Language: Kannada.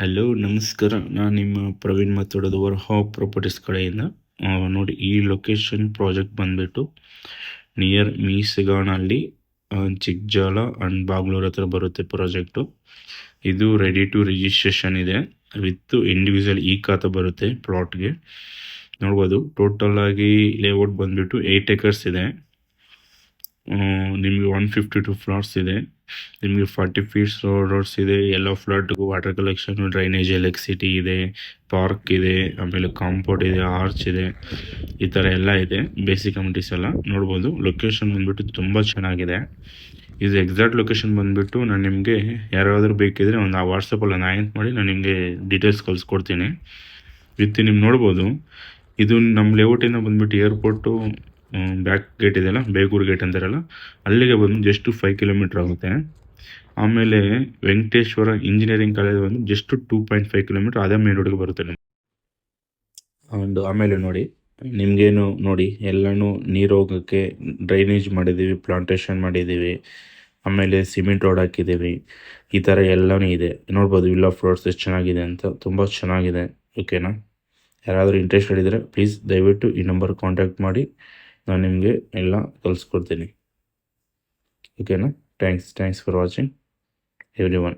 ಹಲೋ ನಮಸ್ಕಾರ. ನಾನು ನಿಮ್ಮ ಪ್ರವೀಣ್ ಮಾತಾಡೋದು ವರ್ಹಾಪ್ ಪ್ರಾಪರ್ಟೀಸ್ ಕಡೆಯಿಂದ. ನೋಡಿ, ಈ ಲೊಕೇಶನ್ ಪ್ರಾಜೆಕ್ಟ್ ಬಂದುಬಿಟ್ಟು ನಿಯರ್ ಮೀಸಗಾನಹಳ್ಳಿ, ಚಿಕ್ಕಜಾಲ ಆ್ಯಂಡ್ ಬಾಗ್ಲೂರು ಹತ್ರ ಬರುತ್ತೆ ಪ್ರಾಜೆಕ್ಟು. ಇದು ರೆಡಿ ಟು ರಿಜಿಸ್ಟ್ರೇಷನ್ ಇದೆ, ವಿತ್ ಇಂಡಿವಿಜುವಲ್ ಈ ಖಾತೆ ಬರುತ್ತೆ ಪ್ಲಾಟ್ಗೆ. ನೋಡ್ಬೋದು, ಟೋಟಲ್ ಆಗಿ ಲೇಔಟ್ ಬಂದುಬಿಟ್ಟು 8 acres ಇದೆ. ನಿಮಗೆ 152 ಫ್ಲಾಟ್ಸ್ ಇದೆ. ನಿಮಗೆ 40 feet ರೋಡ್ಸ್ ಇದೆ. ಎಲ್ಲ ಫ್ಲಾಟ್ಗೂ ವಾಟರ್ ಕಲೆಕ್ಷನ್, ಡ್ರೈನೇಜ್, ಎಲೆಕ್ಟ್ರಿಸಿಟಿ ಇದೆ, ಪಾರ್ಕ್ ಇದೆ, ಆಮೇಲೆ ಕಾಂಪೌಂಡ್ ಇದೆ, ಆರ್ಚ್ ಇದೆ, ಈ ಥರ ಎಲ್ಲ ಇದೆ. ಬೇಸಿಕ್ ಕಮ್ಯುನಿಟೀಸ್ ಎಲ್ಲ ನೋಡ್ಬೋದು. ಲೊಕೇಶನ್ ಬಂದುಬಿಟ್ಟು ತುಂಬ ಚೆನ್ನಾಗಿದೆ. ಇದು ಎಕ್ಸಾಕ್ಟ್ ಲೊಕೇಶನ್ ಬಂದುಬಿಟ್ಟು ನಾನು ನಿಮಗೆ ಯಾರಾದರೂ ಬೇಕಿದ್ರೆ ಒಂದು ಆ ವಾಟ್ಸಪ್ಪಲ್ಲಿ ಆ್ಯಂಟ್ ಮಾಡಿ ನಾನು ನಿಮಗೆ ಡೀಟೇಲ್ಸ್ ಕಳಿಸ್ಕೊಡ್ತೀನಿ. ನೀವು ನೋಡ್ಬೋದು, ಇದು ನಮ್ಮ ಲೇಔಟಿಂದ ಬಂದುಬಿಟ್ಟು ಏರ್ಪೋರ್ಟು ಬ್ಯಾಕ್ ಗೇಟ್ ಇದೆಯಲ್ಲ, ಬೇಗೂರು ಗೇಟ್ ಅಂತಾರಲ್ಲ, ಅಲ್ಲಿಗೆ ಬಂದು ಜಸ್ಟ್ 5 kilometer ಆಗುತ್ತೆ. ಆಮೇಲೆ ವೆಂಕಟೇಶ್ವರ ಇಂಜಿನಿಯರಿಂಗ್ ಕಾಲೇಜ್ ಬಂದು ಜಸ್ಟ್ 2.5 kilometer, ಅದೇ ಮೇನ್ ರೋಡ್ಗೆ ಬರುತ್ತೆ. ಆಮೇಲೆ ನೋಡಿ, ನಿಮಗೇನು ನೋಡಿ ಎಲ್ಲನೂ ನೀರು ಹೋಗೋಕ್ಕೆ ಡ್ರೈನೇಜ್ ಮಾಡಿದ್ದೀವಿ, ಪ್ಲಾಂಟೇಶನ್ ಮಾಡಿದ್ದೀವಿ, ಆಮೇಲೆ ಸಿಮೆಂಟ್ ರೋಡ್ ಹಾಕಿದ್ದೀವಿ. ಈ ಥರ ಎಲ್ಲನೂ ಇದೆ. ನೋಡ್ಬೋದು ವಿಲ್ಲಾ ಫ್ಲೋರ್ಸ್ ಎಷ್ಟು ಚೆನ್ನಾಗಿದೆ ಅಂತ, ತುಂಬ ಚೆನ್ನಾಗಿದೆ. ಓಕೆನಾ? ಯಾರಾದರೂ ಇಂಟ್ರೆಸ್ಟೆಡ್ ಇದ್ದರೆ ಪ್ಲೀಸ್ ದಯವಿಟ್ಟು ಈ ನಂಬರ್ ಕಾಂಟ್ಯಾಕ್ಟ್ ಮಾಡಿ, ನಾನು ನಿಮಗೆ ಎಲ್ಲ ಕಲಿಸ್ಕೊಡ್ತೀನಿ. ಓಕೆನಾ? Thanks for watching every one.